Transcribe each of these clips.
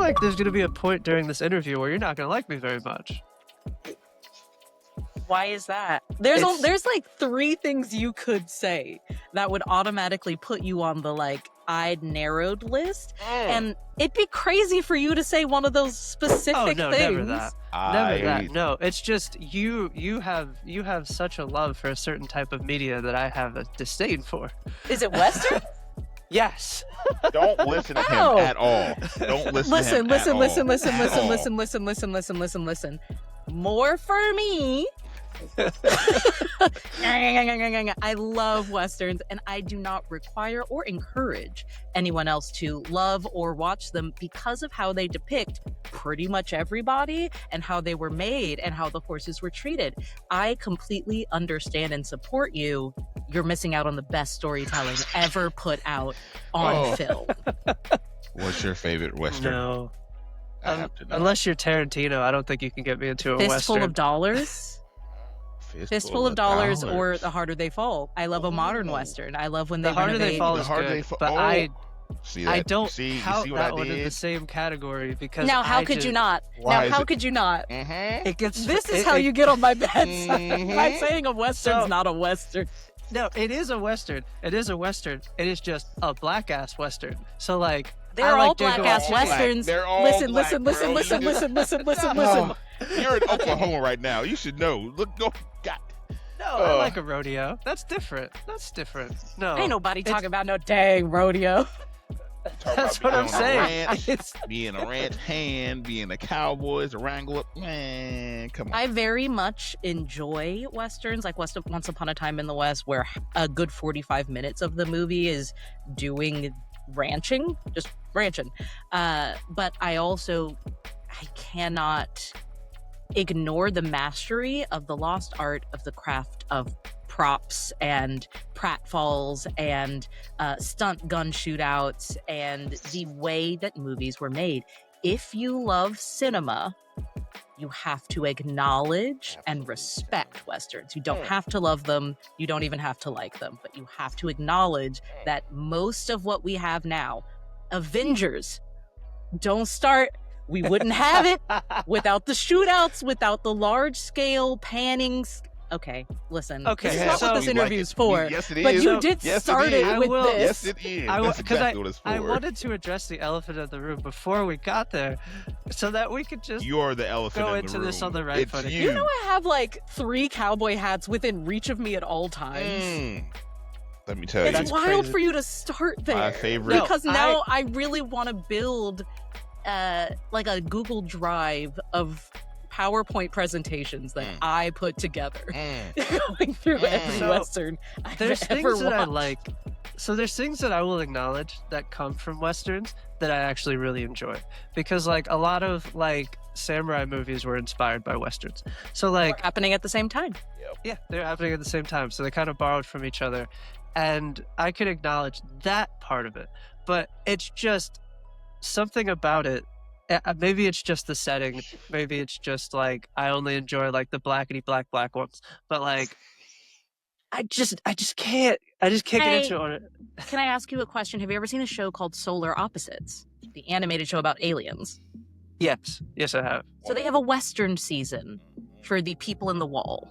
like there's going to be a point during this interview where you're not going to like me very much. Why is that? There's like 3 things you could say that would automatically put you on the like I'd narrowed list, and it'd be crazy for you to say one of those specific things. Never that. Never that. No, it's just you have such a love for a certain type of media that I have a disdain for. Is it Western? Yes. Don't listen to him at all. Don't listen to him Listen. More for me. I love Westerns, and I do not require or encourage anyone else to love or watch them because of how they depict pretty much everybody and how they were made and how the horses were treated. I completely understand and support you. You're missing out on the best storytelling ever put out on film. What's your favorite Western? No. I have to know. Unless you're Tarantino, I don't think you can get me into a Fistful Western. of Dollars? Fistful of dollars or The Harder They Fall. I love a modern Western. I love when they The Harder They Fall is good, but I don't count that one in the same category because now how could you not? Now how could you not? It gets. This is how you get on my bad side by saying a Western's not a Western. No, it is a Western. It is a Western. It is just a black ass Western. So like they're all black ass Westerns. They're all listen. You're in Oklahoma right now. You should know. Look, go. God. No, I like a rodeo. That's different. No, ain't nobody talking about no dang rodeo. That's what I'm saying. Being a ranch hand, being a Cowboys, a wrangler. Man, come on. I very much enjoy Westerns, like Once Upon a Time in the West, where a good 45 minutes of the movie is doing ranching, just ranching. But I cannot ignore the mastery of the lost art of the craft of props and pratfalls and stunt gun shootouts and the way that movies were made. If you love cinema, you have to acknowledge and respect Westerns. You don't have to love them. You don't even have to like them, but you have to acknowledge that most of what we have now, Avengers, don't start. We wouldn't have it without the shootouts, without the large-scale pannings. Okay, listen. Okay, this is not what this interview's for. Yes, it is. But you did start it with Yes, this. it is. That's exactly what it's for. I wanted to address the elephant in the room before we got there, so that we could just You're the elephant go in the into room. this on the right footing. You know I have like 3 cowboy hats within reach of me at all times. Let me tell you. It's wild crazy. for you to start there. My favorite. Because now I really want to build like a Google Drive of PowerPoint presentations that I put together going through every Western I've There's ever things that I watched. like. So there's things that I will acknowledge that come from Westerns that I actually really enjoy. Because like a lot of like samurai movies were inspired by Westerns. So like Or happening at the same time. yeah, they're happening at the same time. So they kind of borrowed from each other. And I can acknowledge that part of it. But it's just something about it. Maybe it's just the setting. Maybe it's just like I only enjoy like the blackety black ones. But like I just can't get into it. Can I ask you a question? Have you ever seen a show called Solar Opposites? The animated show about aliens. Yes, I have. So they have a Western season for the people in the wall.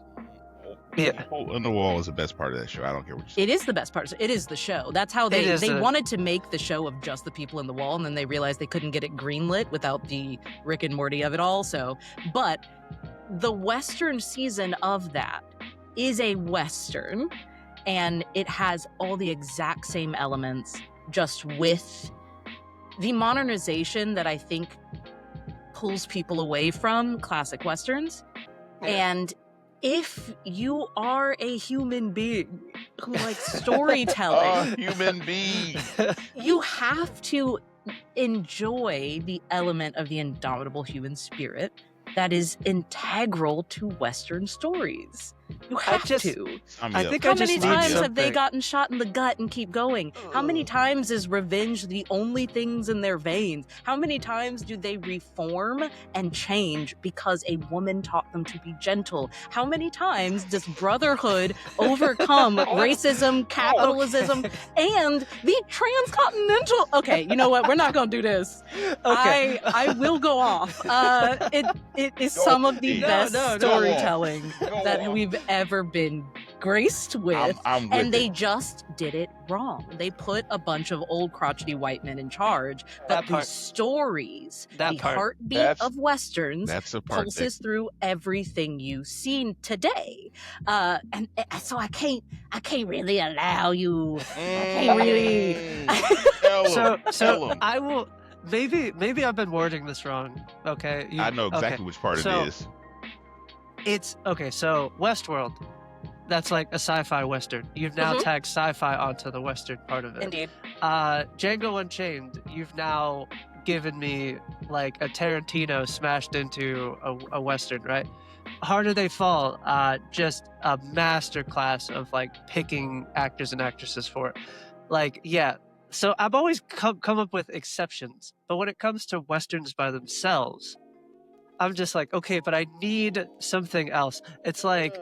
Yeah. Hole in the Wall is the best part of that show. I don't care what you say. It is the best part. It is the show. That's how they wanted to make the show of just the people in the wall, and then they realized they couldn't get it greenlit without the Rick and Morty of it all. But the Western season of that is a Western, and it has all the exact same elements, just with the modernization that I think pulls people away from classic Westerns. Yeah. And if you are a human being who likes storytelling, Human being. you have to enjoy the element of the indomitable human spirit that is integral to Western stories. You have just- to. I think How I just many need times have they something. gotten shot in the gut and keep going? How many times is revenge the only things in their veins? How many times do they reform and change because a woman taught them to be gentle? How many times does brotherhood overcome racism, capitalism, and the transcontinental? Okay, you know what? We're not gonna do this. Okay. I will go off. It is some of the No, best no. storytelling Go that on. we've ever been graced with. I'm with And they it. just did it wrong. They put a bunch of old crotchety white men in charge, but That the part. stories, That the part. heartbeat That's- of Westerns That's the part that pulses through everything you've seen today. And so I can't really allow you. can't really- So I will. Maybe I've been wording this wrong. Okay. I know exactly okay. which part So- it is. It's okay. So Westworld, that's like a sci-fi western. You've now Mhm. tagged sci-fi onto the western part of it. Indeed. Django Unchained, you've now given me like a Tarantino smashed into a western, right? Harder They Fall, just a masterclass of like picking actors and actresses for it. Like, yeah. So I've always come up with exceptions, but when it comes to westerns by themselves, I'm just like, okay, but I need something else. It's like,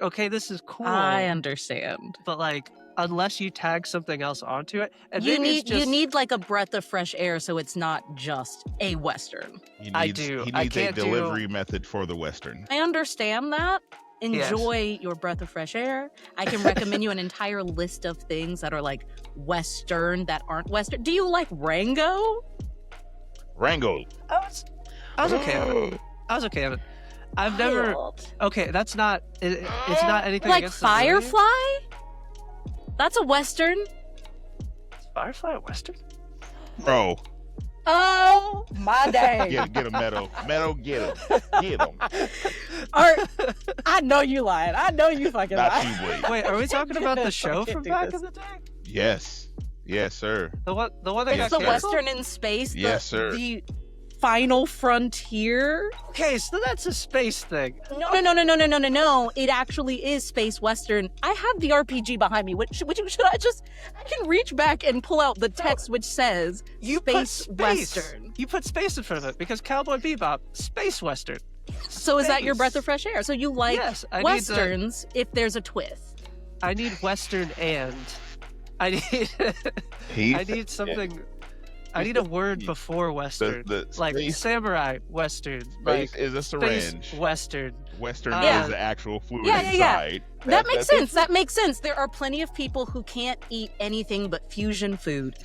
okay, this is cool, I understand. but like, unless you tag something else onto it, and You maybe need it's just, you need like a breath of fresh air, so it's not just a Western. I do. He I needs a can't do- delivery method for the Western. I understand that. Yes. Enjoy your breath of fresh air. I can recommend you an entire list of things that are like Western that aren't Western. Do you like Rango? Rango. I was okay on it. I was okay on it. I've never. Okay, that's not. It's not anything Like against the movie. Firefly? That's a Western. Is Firefly a western? Bro, Oh my day. get him, Meadow. Meadow, get him. Get him. I know you lying. I know you fucking Not lying. you, Wade. Wait, are we talking about the show Can't from do back this. in the day? Yes. Yes, sir. The one that Yes, got The sir. canceled? Western in space. Yes, sir. The final frontier. Okay, so that's a space thing. No. It actually is space Western. I have the RPG behind me. Should I just? I can reach back and pull out the text which says You space put space. Western. You put space in front of it because Cowboy Bebop, space western. So is that your Space. breath of fresh air? So you like Yes, Westerns if there's a twist. I need western and I need I need something. I need a word before western. The Like space, samurai western. space Like is a space syringe. western. Western Yeah. is the actual fluid Yeah. inside. That makes That's it. sense. That makes sense. There are plenty of people who can't eat anything but fusion food.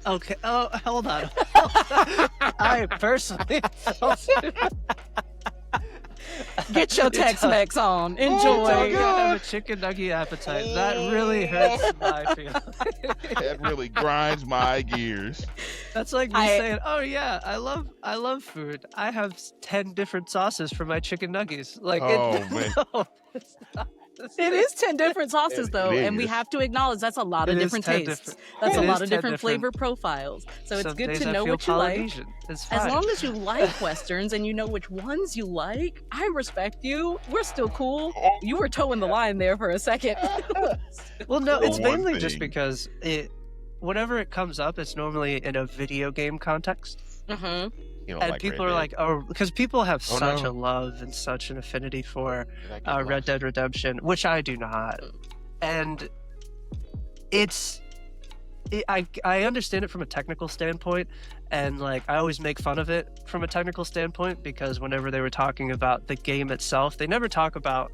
Okay. Oh, hold on. I personally Get your Tex-Mex on. Enjoy. I have a chicken nugget appetite. That really hurts my feelings. That really grinds my gears. That's like me I- saying, "Oh yeah, I love food. I have 10 different sauces for my chicken nuggies." Like, Oh, man. no, it's not the It same. is 10 different sauces, It though, and we is. have to acknowledge that's a lot of It is different 10 tastes. different- That's it a is lot of 10 different flavor profiles. So it's Some good days to I know feel what you like. Polynesian. It's fine. As long as you like Westerns and you know which ones you like, I respect you. We're still cool. You were towing the line there for a second. Well, no, it's One mainly just thing. because whenever it comes up, it's normally in a video game context. Mm-hmm. You don't And like people Red are Dead. like, oh, because people have Oh, such no. a love and such an affinity for Did I get Red lost? Dead Redemption, which I do not. And I understand it from a technical standpoint, and like I always make fun of it from a technical standpoint because whenever they were talking about the game itself, they never talk about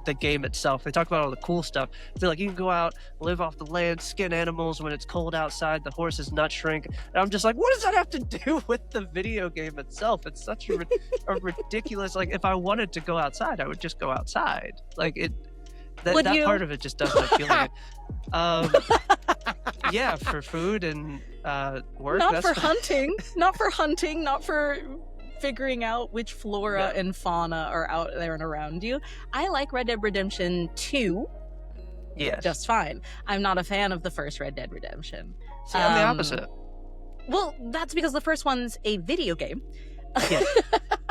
the game itself. They talk about all the cool stuff. They're like, you can go out, live off the land, skin animals when it's cold outside, the horses nut shrink. And I'm just like, what does that have to do with the video game itself? It's such a ridiculous, like if I wanted to go outside, I would just go outside. Like Would that you? part of it just doesn't appeal to me. Yeah, for food and work. Not that's for fine. hunting. Not for hunting. Not for figuring out which flora No. and fauna are out there and around you. I like Red Dead Redemption 2 Yes. just fine. I'm not a fan of the first Red Dead Redemption. See, I'm the um, opposite. Well, that's because the first one's a video game.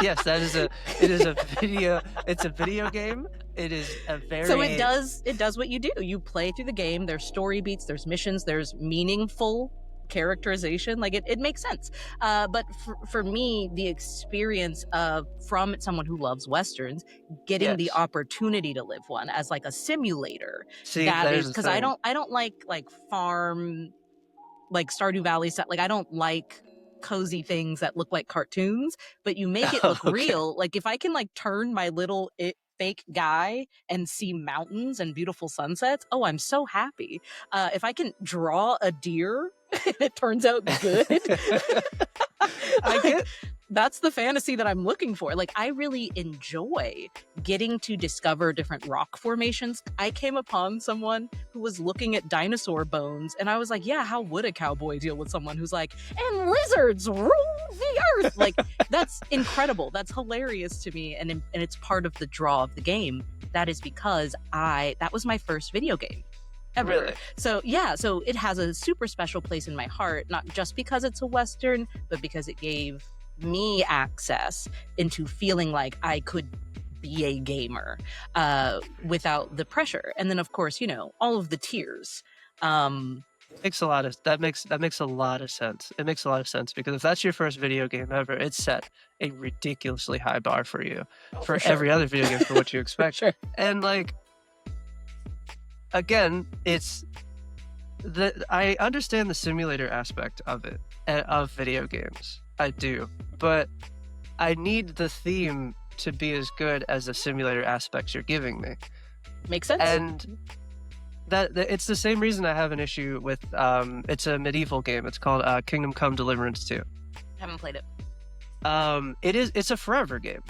Yes, it is a video. It's a video game, It is a very So it does what you do. You play through the game. There's story beats, there's missions, there's meaningful characterization. Like it makes sense. But for me, the experience of from someone who loves westerns, getting the yes. opportunity to live one as like a simulator, See, that there's is the because thing. I don't like farm, like Stardew Valley stuff. Like I don't like cozy things that look like cartoons, but you make it look Okay. real. Like if I can like turn my little fake guy and see mountains and beautiful sunsets, oh, I'm so happy. If I can draw a deer and it turns out good, I like, get that's the fantasy that I'm looking for. Like I really enjoy getting to discover different rock formations. I came upon someone who was looking at dinosaur bones, and I was like, yeah, how would a cowboy deal with someone who's like, and lizards rule the earth? Like that's incredible. That's hilarious to me, and it's part of the draw of the game. That is because that was my first video game ever. really. So yeah, so it has a super special place in my heart, not just because it's a Western, but because it gave me access into feeling like I could be a gamer without the pressure. And then of course, all of the tiers. Makes a lot of that makes a lot of sense. It makes a lot of sense because if that's your first video game ever, it set a ridiculously high bar for you for sure. every other video game for what you expect. Sure. And like again, I understand the simulator aspect of it of video games. I do, but I need the theme to be as good as the simulator aspects you're giving me. Makes sense. And that it's the same reason I have an issue with it's a medieval game. It's called Kingdom Come Deliverance 2. Haven't played it. It's a forever game.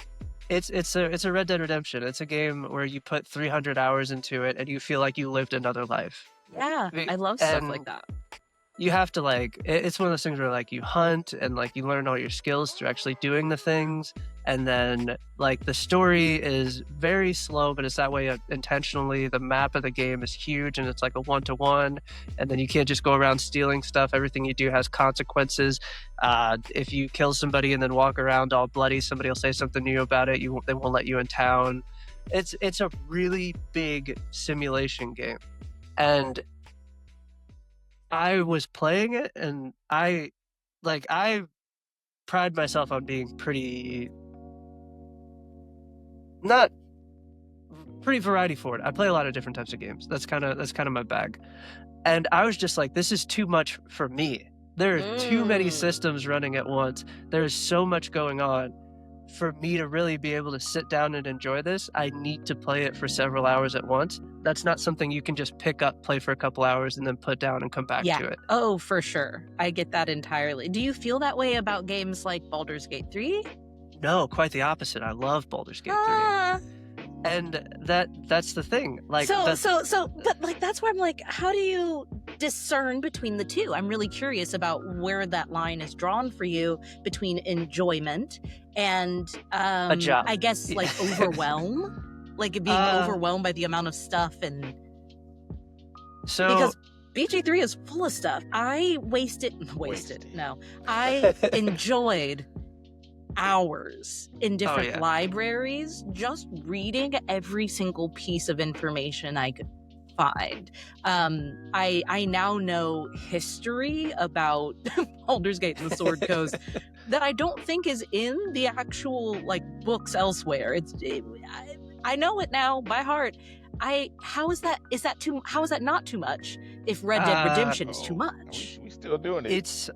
It's a Red Dead Redemption. It's a game where you put 300 hours into it and you feel like you lived another life. Yeah, I love stuff like that. You have to it's one of those things where like you hunt and like you learn all your skills through actually doing the things, and then like the story is very slow, but it's that way intentionally. The map of the game is huge and it's like a 1-to-1, and then you can't just go around stealing stuff. Everything you do has consequences. If you kill somebody and then walk around all bloody, somebody will say something new about it. They won't let you in town. It's a really big simulation game, and I was playing it, and I pride myself on being pretty variety forward. I play a lot of different types of games. That's kind of my bag. And I was just like, this is too much for me. There are too many systems running at once. There's so much going on. For me to really be able to sit down and enjoy this, I need to play it for several hours at once. That's not something you can just pick up, play for a couple hours, and then put down and come back to it. Oh, for sure. I get that entirely. Do you feel that way about games like Baldur's Gate 3? No, quite the opposite. I love Baldur's Gate 3. And that's the thing. Like but like that's where I'm like, how do you discern between the two? I'm really curious about where that line is drawn for you between enjoyment and a job. I guess like overwhelm, like being overwhelmed by the amount of stuff. And so because BG3 is full of stuff. I enjoyed hours in different libraries just reading every single piece of information I could find. I now know history about Baldur's Gate and the Sword Coast that I don't think is in the actual like books elsewhere. I know it now by heart. How is that not too much if Red Dead Redemption is too much? We still doing it. It's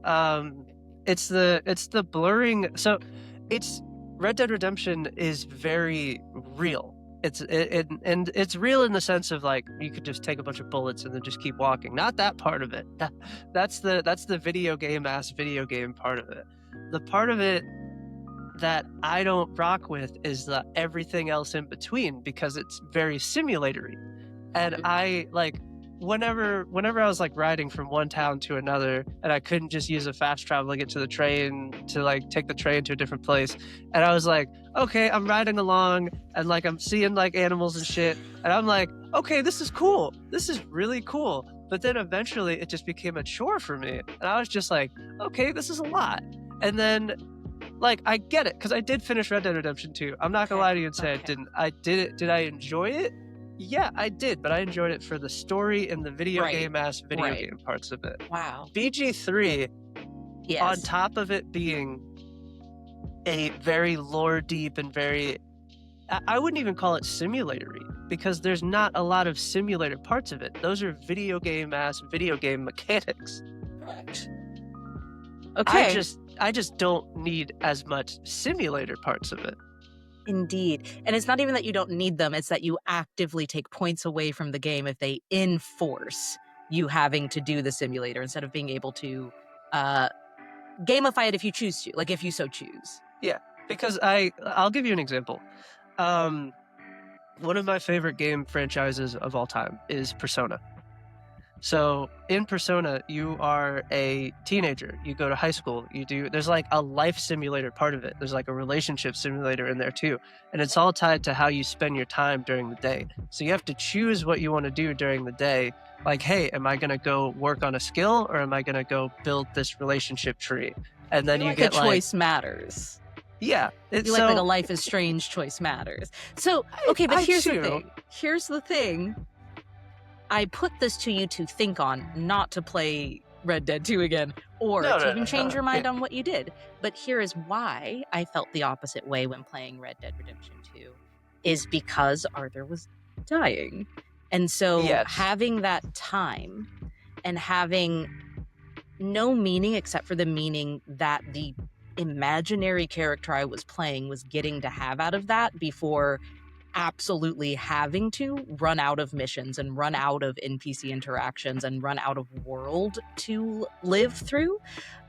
the blurring. So it's Red Dead Redemption is very real. And it's real in the sense of like you could just take a bunch of bullets and then just keep walking. Not that part of it. That's the video game part of it. The part of it that I don't rock with is the everything else in between, because it's very simulatory. And I like whenever I was like riding from one town to another and I couldn't just use a fast travel to get to the train to like take the train to a different place, and I was like, okay, I'm riding along and like I'm seeing like animals and shit, and I'm like, okay, this is cool, this is really cool. But then eventually it just became a chore for me, and I was just like, okay, this is a lot. And then like, I get it, because I did finish Red Dead Redemption 2. I'm not gonna lie to you and say I Okay. didn't. I did it. Did I enjoy it? Yeah, I did, but I enjoyed it for the story and the video Right. game-ass video Right. game parts of it. Wow. BG3, on Yes. top of it being a very lore deep and very, I wouldn't even call it simulator-y, because there's not a lot of simulator parts of it. Those are video game-ass video game mechanics. Correct. Okay. I just don't need as much simulator parts of it. Indeed. And it's not even that you don't need them, it's that you actively take points away from the game if they enforce you having to do the simulator instead of being able to gamify it if you choose to, like if you so choose. Yeah, because I'll give you an example. One of my favorite game franchises of all time is Persona. So in Persona, you are a teenager. You go to high school. There's like a life simulator part of it. There's like a relationship simulator in there too. And it's all tied to how you spend your time during the day. So you have to choose what you want to do during the day. Like, hey, am I going to go work on a skill, or am I going to go build this relationship tree? And then you get the choice matters. Yeah. You like a Life is Strange choice matters. So, okay, but here's the thing. Here's the thing. I put this to you to think on, not to play Red Dead 2 again, or to even change your mind on what you did. But here is why I felt the opposite way when playing Red Dead Redemption 2, is because Arthur was dying. And so having that time and having no meaning except for the meaning that the imaginary character I was playing was getting to have out of that before absolutely having to run out of missions and run out of NPC interactions and run out of world to live through,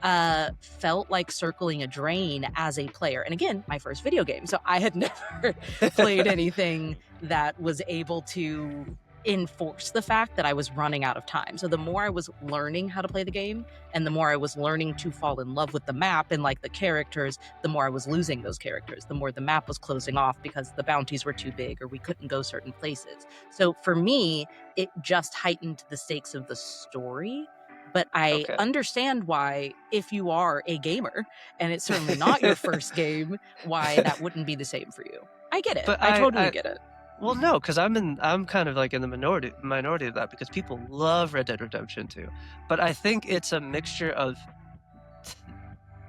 felt like circling a drain as a player. And again, my first video game, so I had never played anything that was able to enforce the fact that I was running out of time. So the more I was learning how to play the game and the more I was learning to fall in love with the map and like the characters, the more I was losing those characters, the more the map was closing off because the bounties were too big or we couldn't go certain places. So for me, it just heightened the stakes of the story. But I understand why, if you are a gamer and it's certainly not your first game, why that wouldn't be the same for you. I get it. But I totally get it. Well, no, because I'm kind of like in the minority of that, because people love Red Dead Redemption 2. But I think it's a mixture of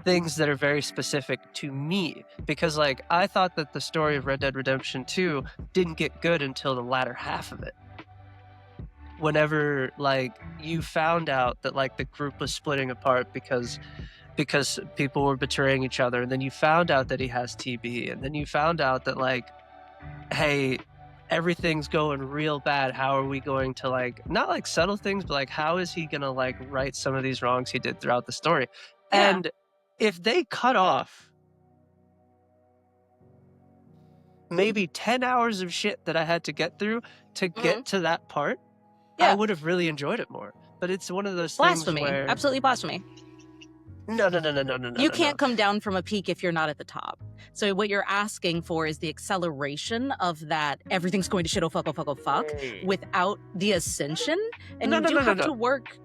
things that are very specific to me, because like I thought that the story of Red Dead Redemption 2 didn't get good until the latter half of it. Whenever like you found out that like the group was splitting apart because people were betraying each other, and then you found out that he has TB, and then you found out that like, hey, everything's going real bad. How are we going to like, not like settle things, but like how is he gonna like right some of these wrongs he did throughout the story? Yeah. And if they cut off maybe 10 hours of shit that I had to get through to get to that part, I would have really enjoyed it more. But it's one of those things where... Absolutely blasphemy. No. You can't come down from a peak if you're not at the top. So what you're asking for is the acceleration of that everything's going to shit, oh fuck, without the ascension. And you do have to work.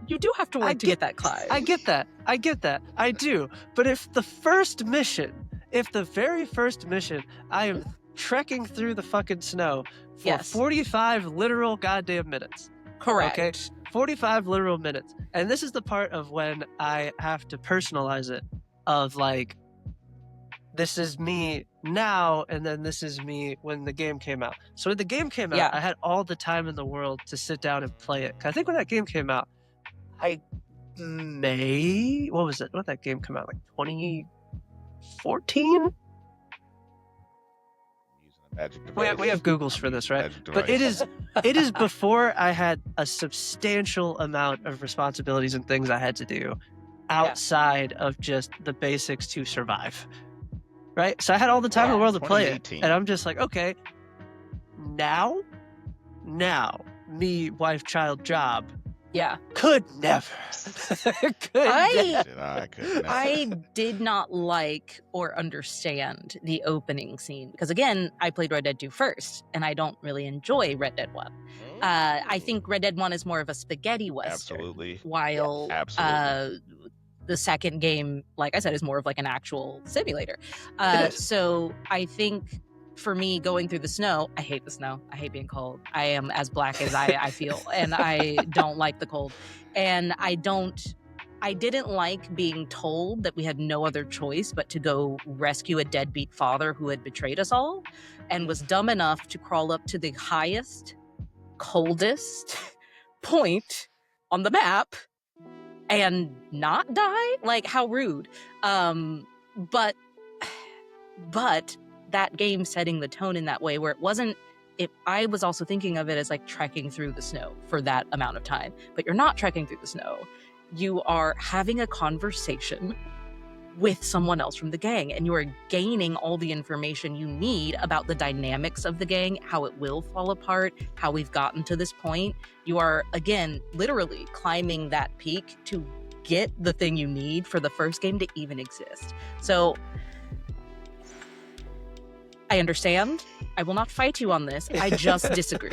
You do have to work to get that climb. I get that. I do. But if the very first mission, I am trekking through the fucking snow for 45 literal goddamn minutes. Correct. Okay? 45 literal minutes. And this is the part of when I have to personalize it, of like, this is me now, and then this is me when the game came out. So when the game came out, I had all the time in the world to sit down and play it. 'Cause I think when that game came out, what was it? When did that game come out? Like 2014? We have Googles for this, right? But it is before I had a substantial amount of responsibilities and things I had to do outside of just the basics to survive. Right? So I had all the time in the world to play it. And I'm just like, okay, now, me, wife, child, job. Yeah. Could never. I did not like or understand the opening scene because, again, I played Red Dead 2 first, and I don't really enjoy Red Dead 1. I think Red Dead 1 is more of a spaghetti western. Absolutely. While the second game, like I said, is more of like an actual simulator. It is. So I think for me, going through the snow, I hate the snow. I hate being cold. I am as black as I feel, and I don't like the cold. And I didn't like being told that we had no other choice but to go rescue a deadbeat father who had betrayed us all and was dumb enough to crawl up to the highest, coldest point on the map and not die. Like, how rude. But that game setting the tone in that way where it wasn't, I was also thinking of it as like trekking through the snow for that amount of time, but you're not trekking through the snow. You are having a conversation with someone else from the gang, and you are gaining all the information you need about the dynamics of the gang, how it will fall apart, how we've gotten to this point. You are, again, literally climbing that peak to get the thing you need for the first game to even exist. So I understand. I will not fight you on this. I just disagree.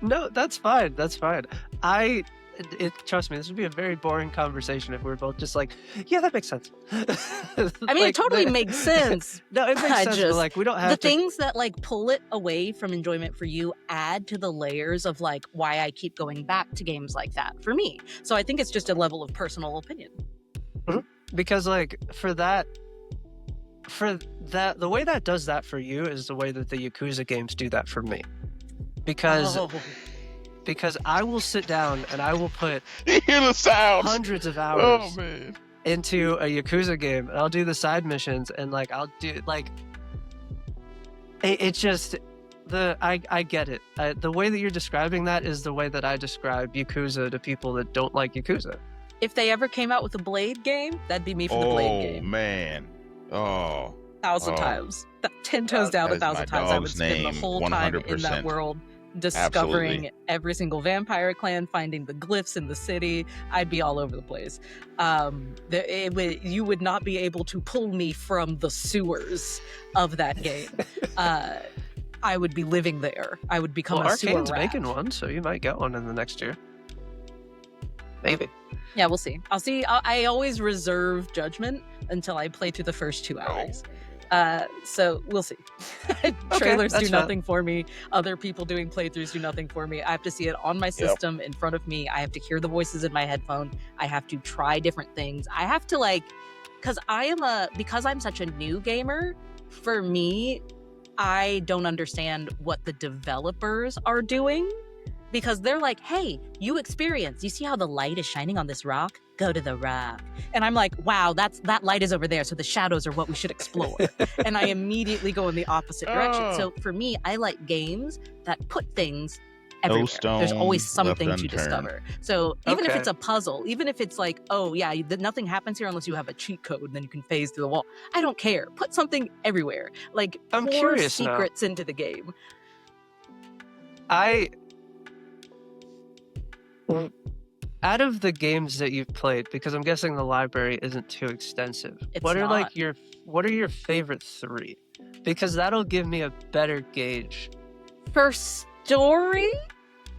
No, that's fine. That's fine. Trust me, this would be a very boring conversation if we were both just like, yeah, that makes sense. I mean, it totally makes sense. No, it makes sense, but like, we don't have the to... things that like pull it away from enjoyment for you add to the layers of like why I keep going back to games like that for me. So I think it's just a level of personal opinion. Mm-hmm. Because like, the way that does that for you is the way that the Yakuza games do that for me. Because I will sit down and I will put hundreds of hours into a Yakuza game, and I'll do the side missions, and like I'll do like it's just I get it. The way that you're describing that is the way that I describe Yakuza to people that don't like Yakuza. If they ever came out with a Blade game, that'd be me for the Blade game. Oh man. Oh. 1,000 times. 10 toes down, 1,000 times. I would spend the whole time 100%. In that world discovering every single vampire clan, finding the glyphs in the city. I'd be all over the place. You would not be able to pull me from the sewers of that game. I would be living there. I would become a sewer rat. Arcane's making one, so you might get one in the next year. Maybe. Yeah, we'll see. I'll see. I always reserve judgment until I play through the first 2 hours. So we'll see. Trailers do nothing for me. Other people doing playthroughs do nothing for me. I have to see it on my system in front of me. I have to hear the voices in my headphone. I have to try different things. I have to because I'm such a new gamer, for me, I don't understand what the developers are doing. Because they're like, hey, you see how the light is shining on this rock? Go to the rock. And I'm like, wow, that light is over there, so the shadows are what we should explore. And I immediately go in the opposite direction. So for me, I like games that put things everywhere. There's always something to discover. So even if it's a puzzle, even if it's like, oh yeah, nothing happens here unless you have a cheat code and then you can phase through the wall. I don't care. Put something everywhere. Like, I'm pour curious secrets into the game. Out of the games that you've played, because I'm guessing the library isn't too extensive, it's what not. What are your favorite 3? Because that'll give me a better gauge. For story,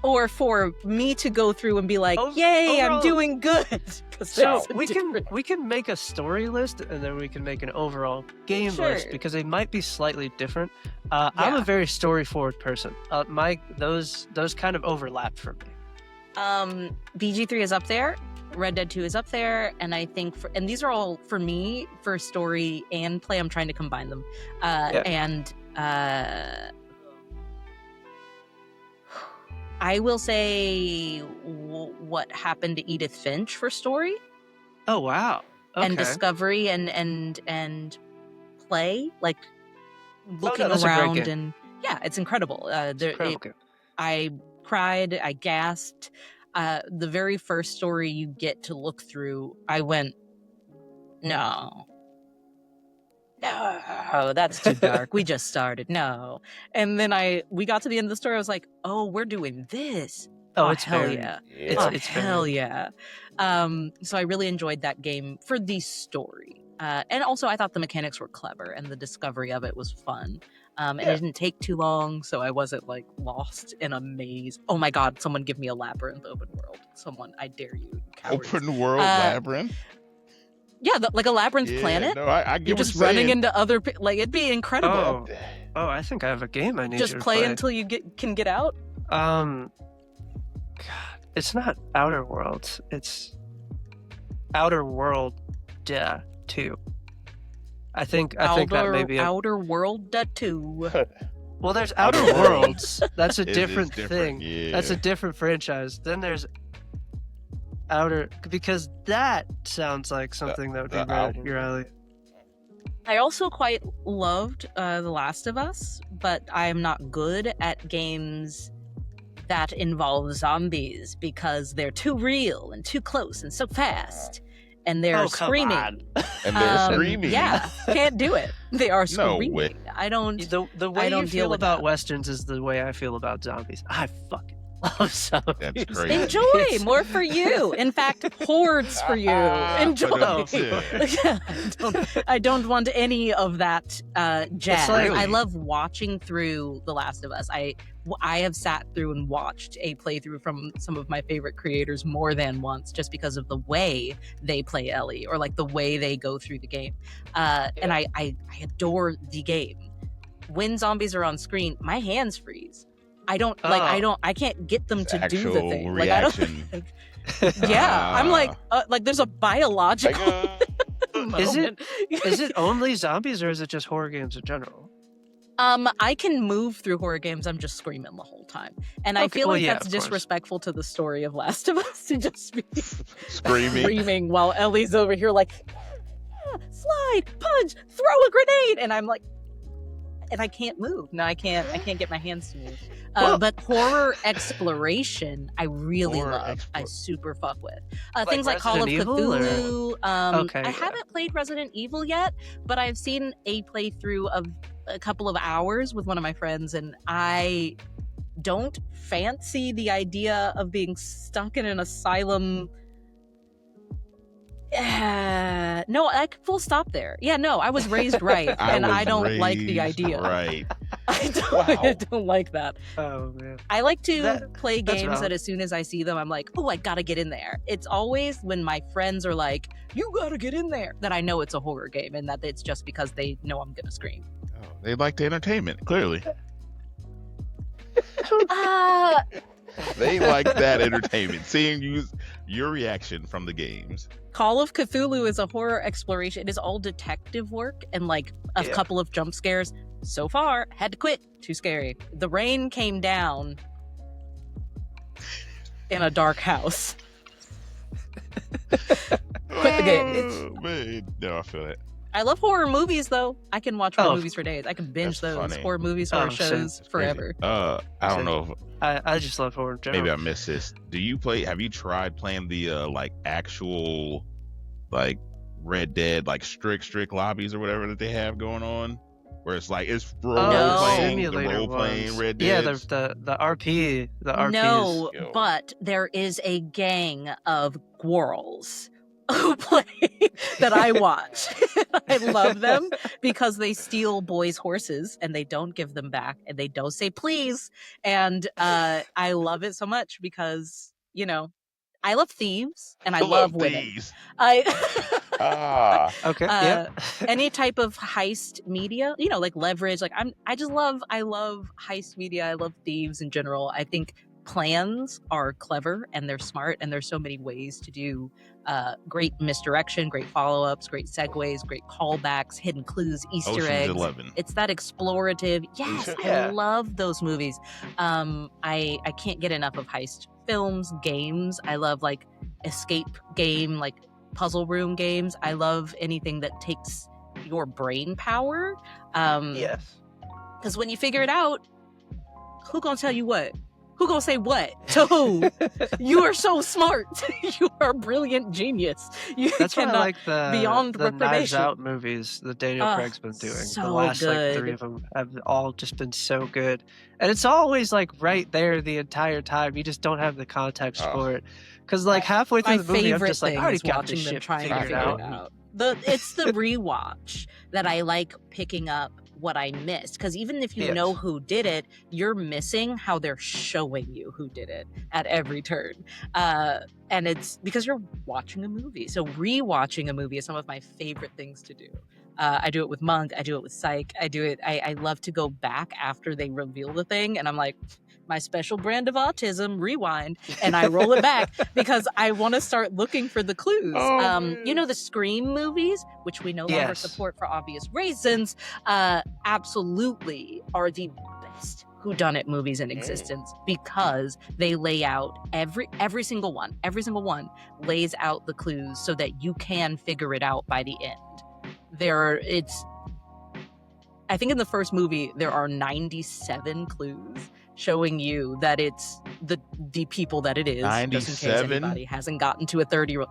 or for me to go through and be like, yay, overall, I'm doing good. So we can make a story list, and then we can make an overall game list, because they might be slightly different. I'm a very story forward person. Those kind of overlap for me. BG3 is up there, Red Dead 2 is up there, and I think and these are all for me for story and play. I'm trying to combine them. And I will say what happened to Edith Finch for story. Oh wow. Okay. And discovery and play, like looking around, and it's incredible. I cried, I gasped. The very first story you get to look through, I went, no, that's too dark. We just started. No. And then we got to the end of the story. I was like, oh, we're doing this. Oh, it's hell very, yeah. It's hell yeah. So I really enjoyed that game for the story. And also I thought the mechanics were clever and the discovery of it was fun. And it didn't take too long, so I wasn't like lost in a maze. Oh my god, someone give me a labyrinth open world. Someone, I dare you, cowards. Open world labyrinth? Yeah, like a labyrinth Yeah, planet. no, I get You're what just you're running saying. into other like it'd be incredible. Oh, I think I have a game I need Just you to play until you can get out. God, it's not Outer Worlds. It's Outer World 2. I think that may be Outer World 2. Well, there's Outer Outer Worlds. Worlds. That's a It is different different, thing. yeah. That's a different franchise. Then there's Outer, because that sounds like something that would be the right up Outer your alley. I also quite loved The Last of Us, but I am not good at games that involve zombies because they're too real and too close and so fast. And they're screaming. And they're screaming. Yeah, can't do it. They are No screaming. way. I don't. The way I don't you deal feel with about that. Westerns is the way I feel about zombies. I fucking love zombies. That's crazy. Enjoy more for you. In fact, hordes for you. Enjoy. Ba-dum-tsa. I don't want any of that jazz. like- I love watching through The Last of Us. I have sat through and watched a playthrough from some of my favorite creators more than once, just because of the way they play Ellie or like the way they go through the game. And I adore the game. When zombies are on screen, my hands freeze. I can't get them to do the Actual thing. reaction. Yeah, I'm like there's a biological Is moment. Is it only zombies or is it just horror games in general? I can move through horror games. I'm just screaming the whole time, and I Okay, feel well, like yeah, that's of course. disrespectful to the story of Last of Us to just be Screaming. screaming while Ellie's over here like slide, punch, throw a grenade, and I'm like, and I can't move. No, I can't get my hands to move. But horror exploration, I really Horror love. I explo- super fuck with Like things like Call of Resident Evil, or- Cthulhu. Okay, I yeah. haven't played Resident Evil yet, but I've seen a playthrough of a couple of hours with one of my friends, and I don't fancy the idea of being stuck in an asylum. No, full stop there. Yeah, no, I was raised right, and I don't like the raised idea. Right. I don't like that. Oh man. I like to That- play that's games that valid. as soon as I see them, I'm like, oh, I gotta get in there. It's always when my friends are like, you gotta get in there, that I know it's a horror game and that it's just because they know I'm gonna scream. Oh, they like the entertainment, clearly. They like that entertainment. Seeing your reaction from the games. Call of Cthulhu is a horror exploration. It is all detective work and like a Yeah. couple of jump scares. So far, had to quit. Too scary. The rain came down in a dark house. Quit the game. Oh, man. No, I feel it. I love horror movies though. I can watch horror Oh. movies for days. I can binge That's those funny. horror movies, horror same. shows That's crazy. forever. I don't know if I just love horror in general. maybe I missed this. Have you tried playing the like actual like Red Dead like strict lobbies or whatever that they have going on? Where it's like it's role No. playing, the Simulator role playing ones. Red Yeah, Dead. the RP. The RP No, Yo. but there is a gang of squirrels who play that I watch. I love them because they steal boys' horses and they don't give them back and they don't say please. And I love it so much because, you know, I love thieves and I love women. these. I Okay. Yeah. any type of heist media, you know, like Leverage, like I love heist media. I love thieves in general. I think plans are clever and they're smart and there's so many ways to do great misdirection, great follow-ups, great segues, great callbacks, hidden clues, Easter Ocean's eggs. 11. It's that explorative. Yes, I Yeah. love those movies. I can't get enough of heist films, games. I love like escape game, like puzzle room games. I love anything that takes your brain power. Yes. Because when you figure it out, who gonna tell you what? Who gonna say what to who? You are so smart. You are a brilliant genius. You That's why I cannot. like beyond the Knives reprobation. Out movies that Daniel Oh, Craig's been doing. so The last like 3 good. of them have all just been so good, and it's always like right there the entire time. You just don't have the context Oh. for it, because like halfway My through the movie, I'm favorite just like, thing I already is got this watching them shit trying to figured figure out. it out. It's the rewatch that I like picking up what I missed. Because even if you Yes. know who did it, you're missing how they're showing you who did it at every turn. And it's because you're watching a movie. So rewatching a movie is some of my favorite things to do. I do it with Monk. I do it with Psych. I love to go back after they reveal the thing, and I'm like, my special brand of autism, rewind, and I roll it back because I want to start looking for the clues. You know, the Scream movies, which we no longer Yes. support for obvious reasons, absolutely are the best whodunit movies in existence because they lay out every single one lays out the clues so that you can figure it out by the end. I think in the first movie there are 97 clues showing you that it's the people that it is. 97? Just in case anybody hasn't gotten to a 30-year-old.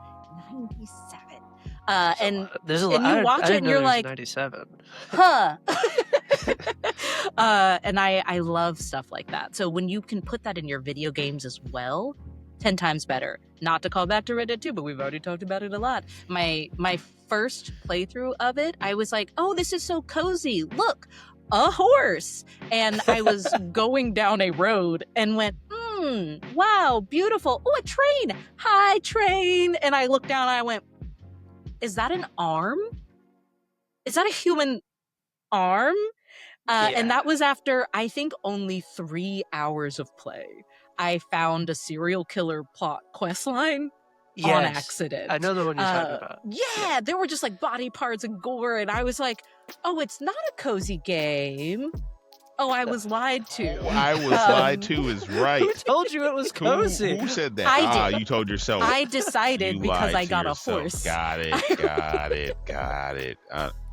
97. And there's a and lot. you watch it and you're like, 97. huh. And I love stuff like that. So when you can put that in your video games as well, 10 times better. Not to call back to Red Dead 2, but we've already talked about it a lot. My first playthrough of it, I was like, oh, this is so cozy. Look, a horse. And I was going down a road and went, wow, beautiful. Oh, a train. Hi, train. And I looked down and I went, is that an arm? Is that a human arm? And that was after, I think, only 3 hours of play. I found a serial killer plot quest line on accident. I know the one you're talking about. Yeah, there were just like body parts and gore, and I was like, oh, it's not a cozy game. Oh, I was lied to. I was lied to is right. Who told you it was cozy? Who said that? I did. You told yourself. I decided You because lied I to got yourself. a horse. Got it.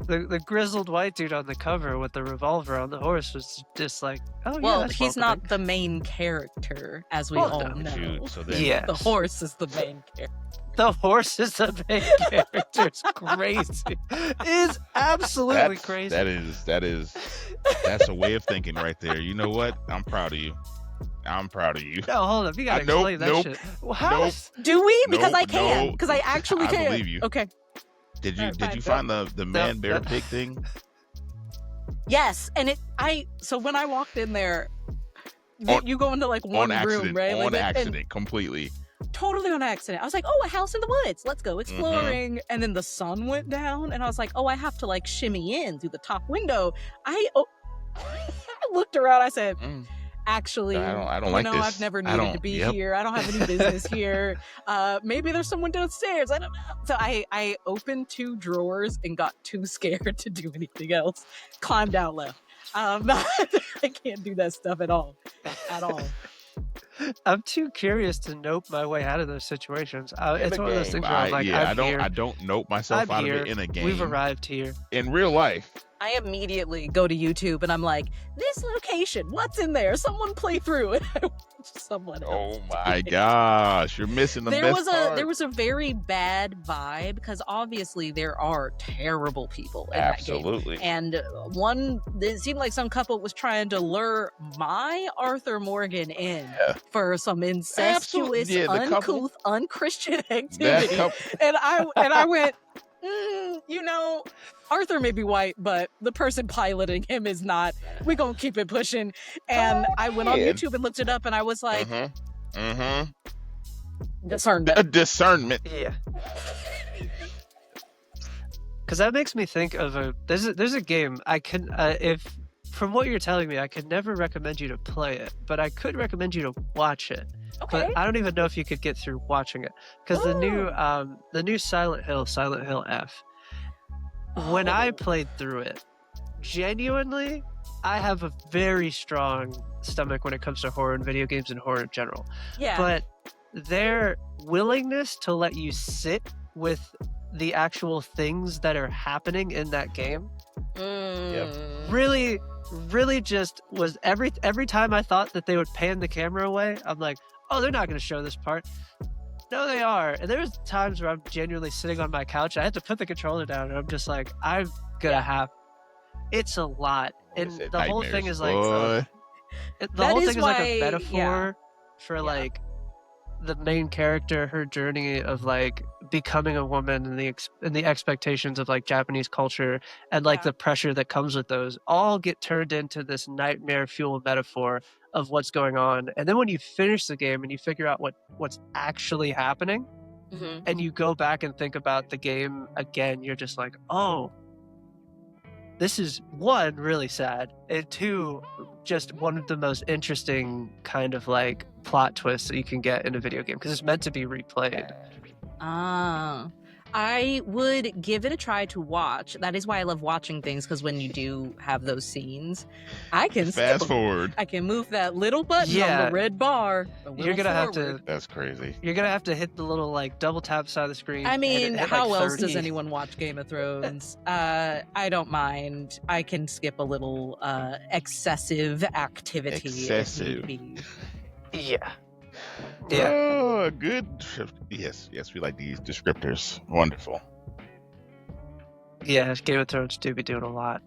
The grizzled white dude on the cover with the revolver on the horse was just like, oh yeah, Well, that's he's welcoming. not the main character, as we Well, all no. know. Shoot, so then, Yeah. The horse is the main character. The horse is the main character. It's crazy. It's absolutely crazy. That's a way of thinking right there. You know what? I'm proud of you. No, hold up. You gotta Nope, explain that nope, shit. Well, how nope. is- Do we? Because Nope, I can. no. Because I actually I can. believe you. Okay. Did Alright, you fine. find the man bear pig thing? Yes, and so when I walked in there, you go into like one On accident. room, right? On Like, and accident, completely. totally on accident. I was like, oh, a house in the woods. Let's go exploring. And then the sun went down, and I was like, oh, I have to like shimmy in through the top window. I looked around. I said, actually, I don't like this. I've never needed to be here. I don't have any business here. Maybe there's someone downstairs. I don't know. So I opened 2 drawers and got too scared to do anything else. Climbed out, left. I can't do that stuff at all. At all. I'm too curious to nope my way out of those situations. It's one of those things where I'm like, I I'm don't nope myself out here. of it in a game. We've arrived here. In real life. I immediately go to YouTube and I'm like, this location, what's in there? Someone play through it. I watch someone else. Oh my gosh, you're missing the best part. There was a very bad vibe because obviously there are terrible people in that game. Absolutely. And it seemed like some couple was trying to lure my Arthur Morgan in for some incestuous, the couple. uncouth, unchristian activity. And I went, Arthur may be white, but the person piloting him is not. We're going to keep it pushing. And I went on YouTube and looked it up, and I was like, discernment. Discernment. Yeah. Because that makes me think of there's a game I can from what you're telling me, I could never recommend you to play it, but I could recommend you to watch it. Okay. But I don't even know if you could get through watching it because the new Silent Hill F. When I played through it, genuinely, I have a very strong stomach when it comes to horror and video games and horror in general. Yeah. But their willingness to let you sit with the actual things that are happening in that game really just was every time I thought that they would pan the camera away, I'm like, oh, they're not going to show this part. No, they are. And there was times where I'm genuinely sitting on my couch. I had to put the controller down, and I'm just like, I'm gonna have. It's a lot, and the whole thing is like, the whole thing is like a metaphor for like the main character, her journey of like becoming a woman and the expectations of like Japanese culture and like Yeah. the pressure that comes with those all get turned into this nightmare fuel metaphor of what's going on. And then when you finish the game and you figure out what's actually happening Mhm. and you go back and think about the game again, you're just like, oh, this is one, really sad, and two, just one of the most interesting kind of like plot twists that you can get in a video game because it's meant to be replayed. Ah, I would give it a try to watch. That is why I love watching things, because when you do have those scenes, I can skip Fast 'em. forward. I can move that little button on Yeah. the red bar. You're gonna have to That's crazy. hit the little like double tap side of the screen. I and mean, hit, how like, else does 30. anyone watch Game of Thrones? I don't mind. I can skip a little excessive activity. Excessive. If need be. Yeah. Yeah. Oh, good. Yes, we like these descriptors. Wonderful. Yeah, Game of Thrones do be doing a lot.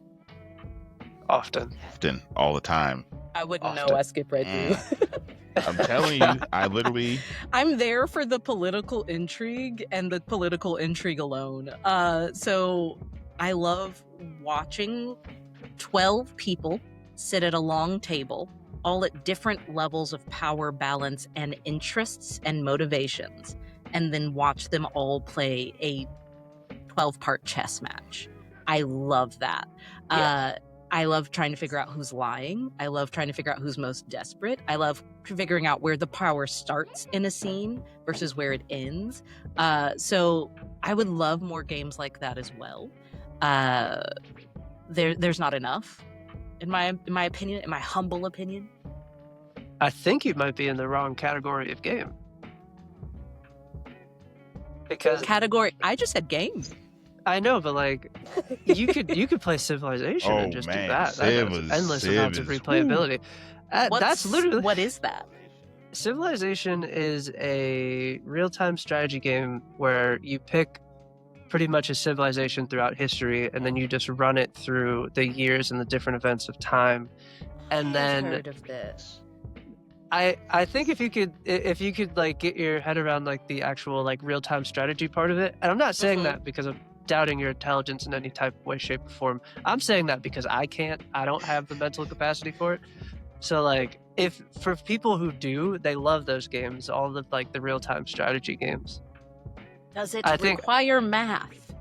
Often. All the time. I wouldn't know. Often. I skip right through. I'm telling you, I literally. I'm there for the political intrigue and the political intrigue alone. So I love watching 12 people sit at a long table, all at different levels of power balance and interests and motivations, and then watch them all play a 12-part chess match. I love that. Yeah. I love trying to figure out who's lying. I love trying to figure out who's most desperate. I love figuring out where the power starts in a scene versus where it ends. So I would love more games like that as well. There's not enough, in my opinion, in my humble opinion. I think you might be in the wrong category of game. Because Category. I just said games. I know, but like you could play Civilization and just do that. That has endless amounts of replayability. That's literally What is that? Civilization is a real-time strategy game where you pick pretty much a civilization throughout history, and then you just run it through the years and the different events of time. And then I've heard of this. I think if you could like get your head around like the actual like real-time strategy part of it, and I'm not saying that because I'm doubting your intelligence in any type of way, shape, or form. I'm saying that because I don't have the mental capacity for it. So like if for people who do, they love those games, all the like the real-time strategy games. Does it I think- require math?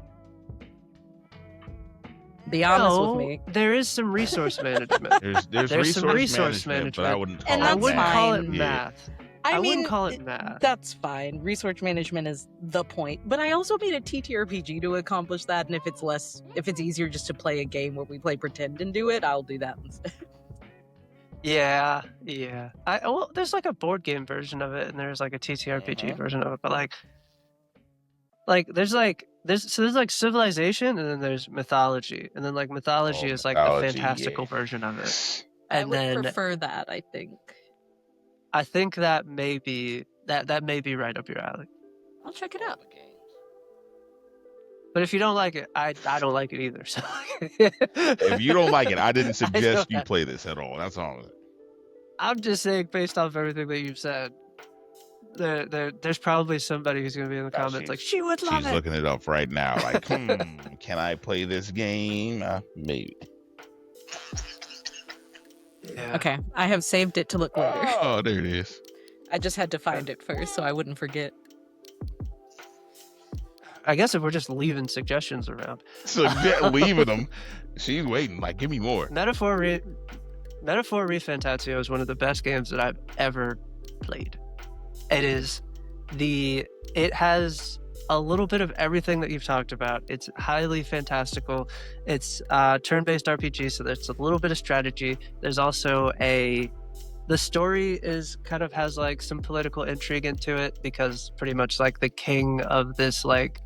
Be honest with me. There is some resource management. There's some resource management, but I wouldn't call And it I that's wouldn't math. call it fine. math. I mean, wouldn't call it math. That's fine. Research management is the point. But I also made a TTRPG to accomplish that, and if it's easier just to play a game where we play pretend and do it, I'll do that instead. Yeah. Well, there's like a board game version of it, and there's like a TTRPG version of it. But there's like Civilization, and then there's mythology, and then like mythology is like the mythology, fantastical yeah. version of it. I And would then prefer that, I think. I think that may be right up your alley. I'll check it out. But if you don't like it, I don't like it either. So If you don't like it, I didn't suggest you that. play this at all. That's all. I'm just saying, based off everything that you've said, there's probably somebody who's going to be in the comments like, she would love She's it. looking it up right now. Like, can I play this game? Maybe. Yeah. Okay, I have saved it to look later. Oh, there it is. I just had to find it first so I wouldn't forget. I guess if we're just leaving suggestions around. So leaving them, she's waiting. Like, give me more. Metaphor Refantatio is one of the best games that I've ever played. It has a little bit of everything that you've talked about. It's highly fantastical. It's turn-based RPG, so there's a little bit of strategy. There's also the story has like some political intrigue into it, because pretty much like the king of this like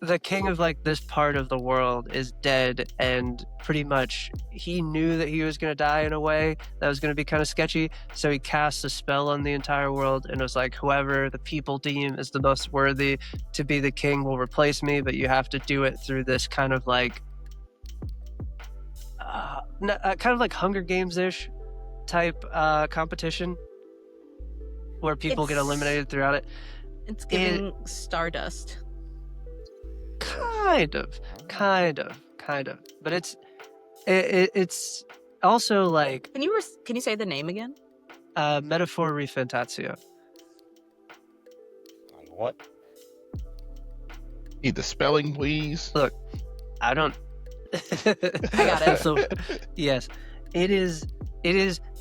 the king of like this part of the world is dead, and pretty much he knew that he was going to die in a way that was going to be kind of sketchy, so he cast a spell on the entire world, and it was like, whoever the people deem is the most worthy to be the king will replace me, but you have to do it through this kind of like kind of like Hunger Games-ish type competition. where people get eliminated throughout it. It's giving Stardust. Kind of. But it's also like. Can you say the name again? Metaphor Refantatio. What? Need the spelling, please. Look, I don't. I got it. So, yes, it is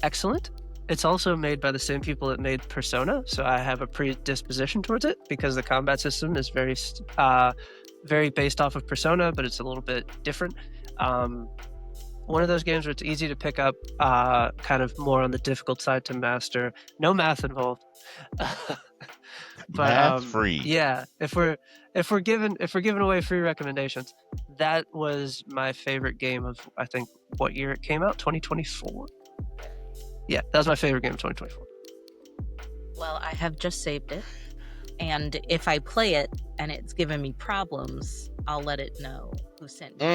excellent. It's also made by the same people that made Persona, so I have a predisposition towards it because the combat system is very based off of Persona, but it's a little bit different. One of those games where it's easy to pick up, kind of more on the difficult side to master. No math involved. But math free. Yeah, if we're giving away free recommendations, that was my favorite game of, I think, what year it came out? 2024. Yeah, that was my favorite game of 2024. Well, I have just saved it, and if I play it and it's giving me problems, I'll let it know who sent me.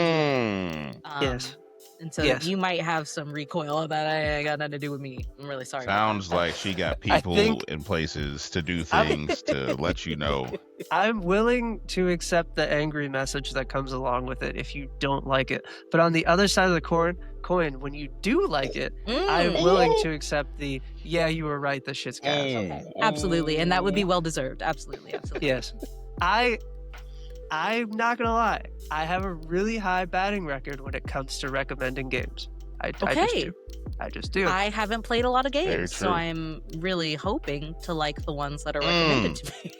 Yes. And so you might have some recoil of that. I got nothing to do with me. I'm really sorry. Sounds like she got people in places to do things to let you know. I'm willing to accept the angry message that comes along with it if you don't like it. But on the other side of the coin, when you do like it, I'm willing to accept the, yeah, you were right, this shit's gas. Okay. Absolutely. And that would be well deserved. Absolutely. Yes. I'm not gonna lie. I have a really high batting record when it comes to recommending games. I just do. I haven't played a lot of games, so I'm really hoping to like the ones that are recommended to me.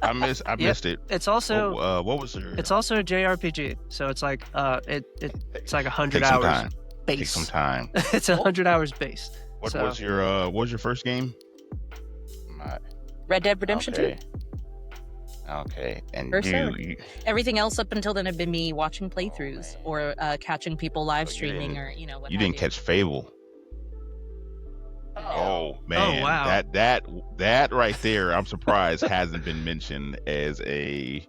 I missed it. It's also what was there? It's also a JRPG, so it's like it's like 100 Take some hours time. base. Take some time. It's 100 hours base. What was your first game? Red Dead Redemption 2. Okay, and you everything else up until then have been me watching playthroughs or catching people live streaming or what. You didn't catch Fable. Oh man! Oh wow! That right there, I'm surprised hasn't been mentioned as a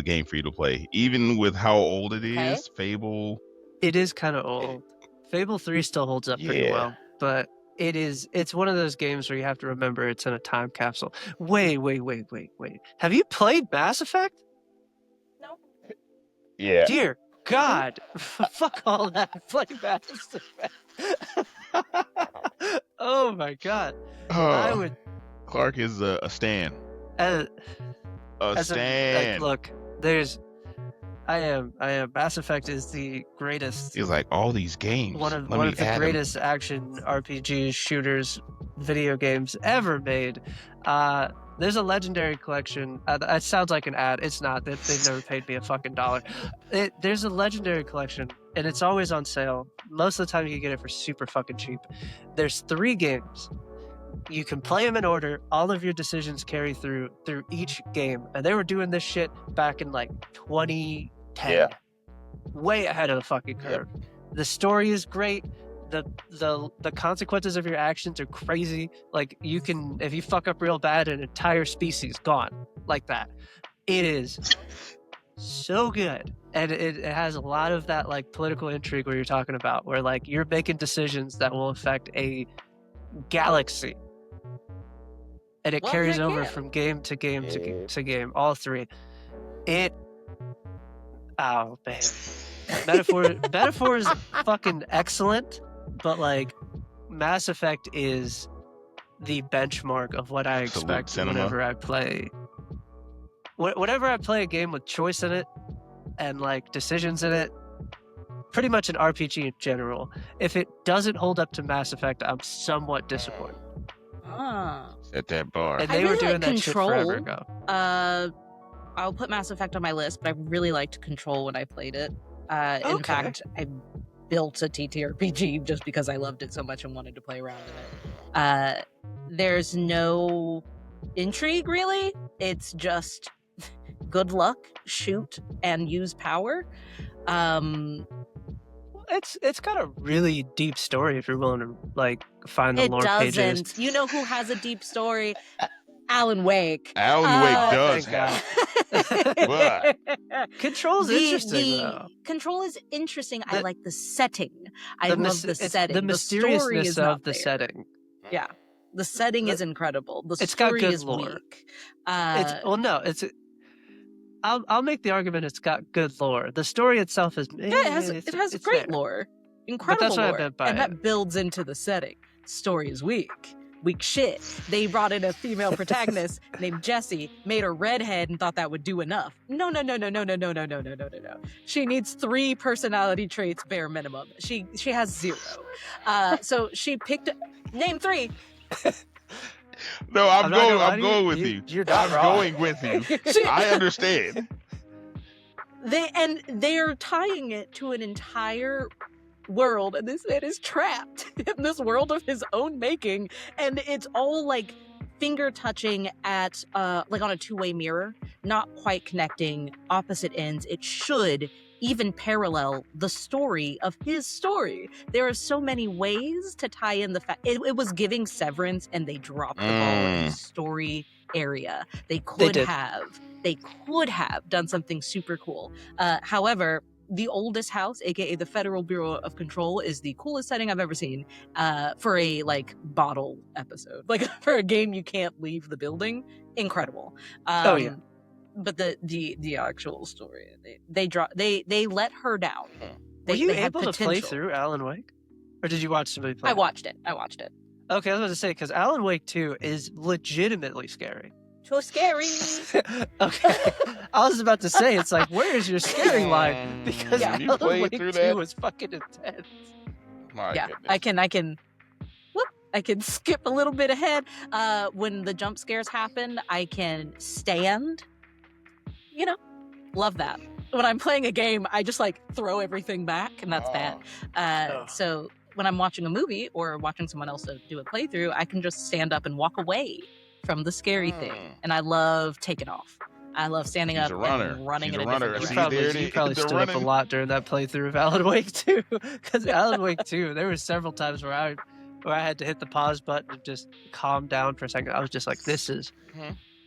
game for you to play, even with how old it is. Okay. Fable. It is kind of old. Fable 3 still holds up pretty well, but it's one of those games where you have to remember it's in a time capsule. Wait. Have you played Mass Effect? No. Yeah. Dear God. Fuck all that. Play Mass Effect. Oh my God. I would. Clark is a stan. A stan. Look, I am. Mass Effect is the greatest. He's like, all these games. One of the greatest action RPG shooters video games ever made. There's a legendary collection. It sounds like an ad. It's not. They've never paid me a fucking dollar. There's a legendary collection, and it's always on sale. Most of the time, you can get it for super fucking cheap. There's 3 games. You can play them in order. All of your decisions carry through each game, and they were doing this shit back in like 2010. Yeah. Way ahead of the fucking curve. Yep. The story is great. The consequences of your actions are crazy. Like you can, if you fuck up real bad, an entire species gone like that. It is so good, and it has a lot of that like political intrigue where you're talking about, where like you're making decisions that will affect a galaxy, and it carries over from game to game to game. All 3. Oh man, metaphor is fucking excellent, but like Mass Effect is the benchmark of what I expect whenever I play. Whenever I play a game with choice in it and like decisions in it, pretty much an RPG in general, if it doesn't hold up to Mass Effect, I'm somewhat disappointed. At that bar. And they were doing that shit forever ago. I'll put Mass Effect on my list, but I really liked Control when I played it. In fact, I built a TTRPG just because I loved it so much and wanted to play around in it. There's no intrigue, really. It's just good luck, shoot, and use power. It's got a really deep story if you're willing to like find the lore pages. It doesn't. You know who has a deep story? Alan Wake. Alan Wake does have. Control's interesting though. Control is interesting. I like the setting. I love the setting. The mysteriousness story is of not the there. setting. Yeah. The setting is incredible. The It's got story good is lore. weak. I'll make the argument it's got good lore. The story itself is it has it's great there. lore, But incredible that's what I lore, meant by and it. that builds into the setting. Story is weak. Weak shit. They brought in a female protagonist named Jessie, made her redhead, and thought that would do enough. No. She needs 3 personality traits bare minimum. She has 0. So she picked. Name 3. No, I'm not gonna lie I'm to going with you. You're not I'm wrong. going with you. I understand. They're tying it to an entire world, and this man is trapped in this world of his own making, and it's all like finger touching at like on a 2-way mirror, not quite connecting opposite ends. It should even parallel the story of his story. There are so many ways to tie in the fact it was giving Severance, and they dropped the ball in the story area. They could have done something super cool. However, the oldest house, aka the Federal Bureau of Control, is the coolest setting I've ever seen for a like bottle episode. Like for a game you can't leave the building. Incredible. But the actual story, they let her down. Were you able to play through Alan Wake, or did you watch somebody play? I watched it. Okay, I was about to say, because Alan Wake 2 is legitimately scary. Too scary. Okay, I was about to say, it's like, where is your scary line? Because Alan Wake 2 was fucking intense. My goodness. I can skip a little bit ahead. When the jump scares happen, I can stand. Love that. When I'm playing a game, I just like throw everything back, and that's that. So when I'm watching a movie or watching someone else do a playthrough, I can just stand up and walk away from the scary thing. And I love taking off. I love standing up and running in a different direction. You probably stood up a lot during that playthrough of Alan Wake 2. Because Alan Wake 2, there were several times where I had to hit the pause button and just calm down for a second. I was just like, this is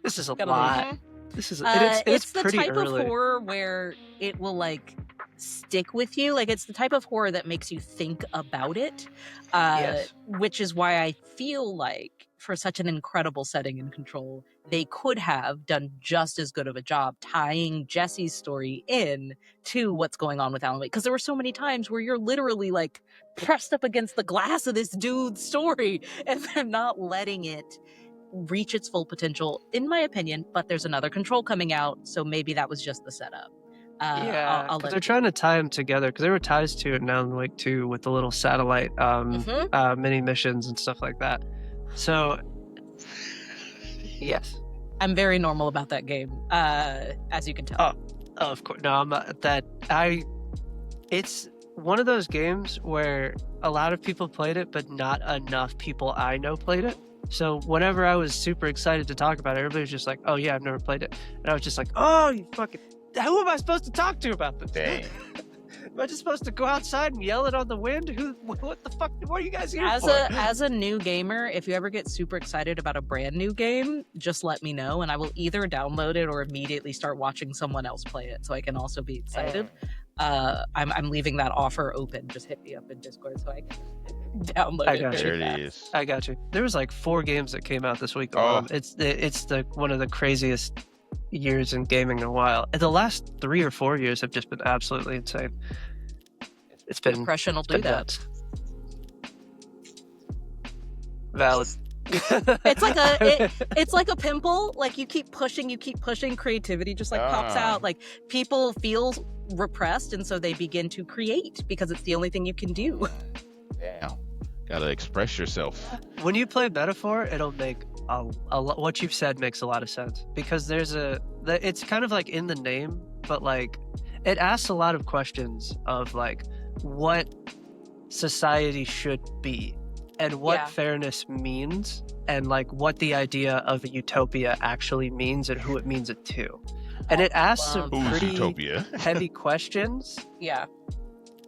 a lot. This is it's the type early. Of horror where it will like stick with you. Like it's the type of horror that makes you think about it. Which is why I feel like for such an incredible setting and control, they could have done just as good of a job tying Jesse's story in to what's going on with Alan Wake. Because there were so many times where you're literally like pressed up against the glass of this dude's story, and they're not letting it reach its full potential, in my opinion. But there's another Control coming out, so maybe that was just the setup. Because they're trying to tie them together, because there were ties to it in Alan Wake 2 with the little satellite mini missions and stuff like that. So, yes. I'm very normal about that game, as you can tell. Oh, of course. No, I'm not that. It's one of those games where a lot of people played it, but not enough people I know played it. So whenever I was super excited to talk about it, everybody was just like, oh yeah, I've never played it. And I was just like, oh, you fucking... Who am I supposed to talk to about this? Dang. Am I just supposed to go outside and yell it on the wind? What the fuck? What are you guys here for? As a new gamer, if you ever get super excited about a brand new game, just let me know, and I will either download it or immediately start watching someone else play it, so I can also be excited. I'm leaving that offer open. Just hit me up in Discord so I can download it. There it is. I got you. There was like 4 games that came out this week. It's one of the craziest years in gaming in a while. The last 3 or 4 years have just been absolutely insane. It's been depression will do that. Valid. It's like a pimple. Like you keep pushing, creativity just like pops out. Like people feel repressed, and so they begin to create because it's the only thing you can do. Damn. Gotta express yourself. When you play Metaphor, it'll make a lot. What you've said makes a lot of sense, because it's kind of like in the name, but like it asks a lot of questions of like what society should be and what fairness means, and like what the idea of a utopia actually means and who it means it to. And it asks some pretty heavy questions. Yeah.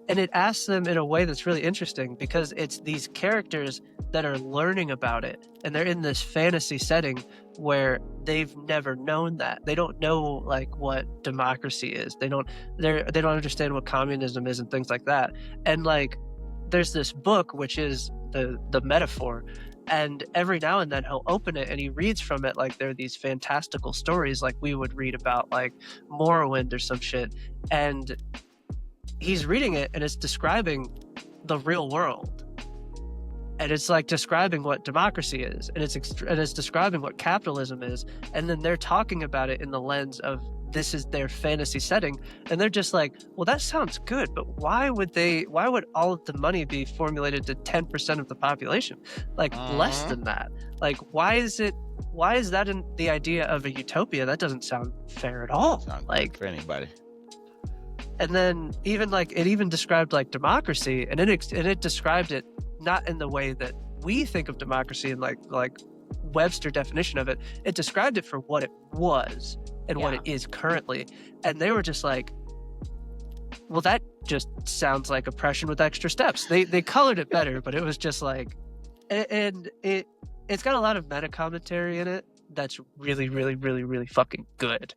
And it asks them in a way that's really interesting, because it's these characters that are learning about it, and they're in this fantasy setting where they've never known that. They don't know like what democracy is. They don't understand what communism is and things like that. And like there's this book which is the Metaphor, And every now and then he'll open it and he reads from it like they're these fantastical stories like we would read about like Morrowind or some shit. And he's reading it and it's describing the real world. And it's like describing what democracy is, and it's describing what capitalism is, and then they're talking about it in the lens of this is their fantasy setting, and they're just like, well, that sounds good, but why would all of the money be formulated to 10% of the population, like less than that? Like, why is that in the idea of a utopia? That doesn't sound fair at all. Sound Like good for anybody. And then even like it even described like democracy, and it described it not in the way that we think of democracy in like Webster definition of it. It described it for what it was and what it is currently. And they were just like, well, that just sounds like oppression with extra steps. They colored it better, but it was just like, and it's got a lot of meta commentary in it that's really, really, really, really fucking good.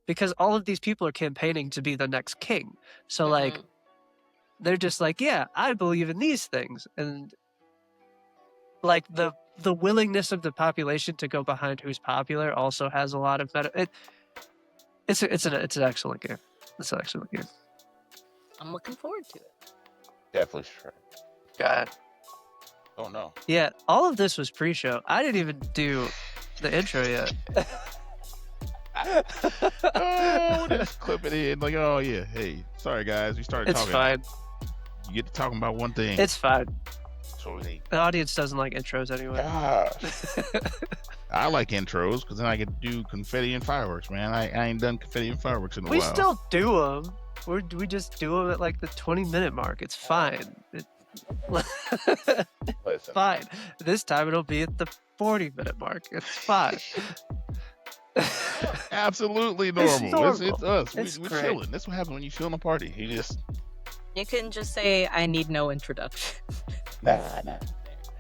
Because all of these people are campaigning to be the next king. So like, they're just like, yeah, I believe in these things. And like the willingness of the population to go behind who's popular also has a lot of meta. It's an excellent game. It's an excellent game. I'm looking forward to it. Definitely sure. God. Oh no. Yeah, all of this was pre-show. I didn't even do the intro yet. Oh, just clip it in. Like, oh yeah, hey, sorry guys, we started It's talking. fine. You get to talking about one thing. It's fine. So the audience doesn't like intros anyway. Gosh. I like intros because then I get to do confetti and fireworks, man. I ain't done confetti and fireworks in a while. We still do them. We just do them at like the 20-minute mark. It's fine. Listen. Fine. This time it'll be at the 40-minute mark. It's fine. Absolutely normal. It's us. We're great. chilling. That's what happens when you chill in a party. You can just say, I need no introduction. Nah.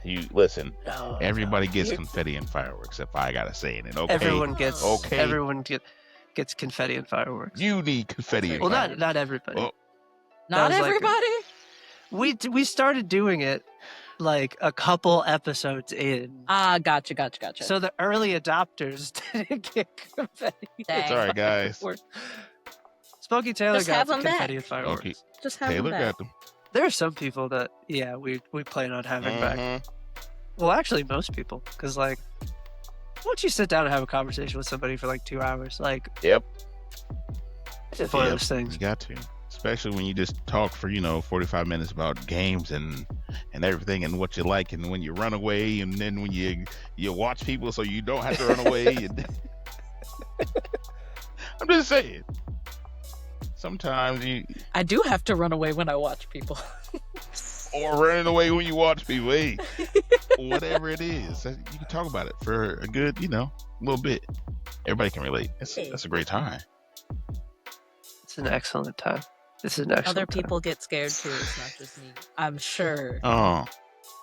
You listen. No, Everybody gets confetti and fireworks. If I gotta say it, okay. Everyone gets. Okay. Everyone gets confetti and fireworks. You need confetti and Well, fireworks. not everybody. Oh. Not was like everybody? We started doing it like a couple episodes in. Gotcha. So the early adopters didn't get confetti. Dang. It's all right, guys. Smokey Taylor Just got have the them confetti back. and fireworks. Okay. Just have Taylor them back. got them. There are some people that, yeah, we plan on having back. Mhm. Well, actually, most people, because like, once you sit down and have a conversation with somebody for like 2 hours, like, Yep. it's one of those things. You got to. Especially when you just talk for 45 minutes about games and everything and what you like, and when you run away, and then when you watch people so you don't have to run away. And I'm just saying. Sometimes I do have to run away when I watch people. or running away when you watch people. Hey, whatever it is, you can talk about it for a good, little bit. Everybody can relate. That's a great time. It's an excellent time. This is an excellent Other time. people get scared too. It's not just me. I'm sure. Oh,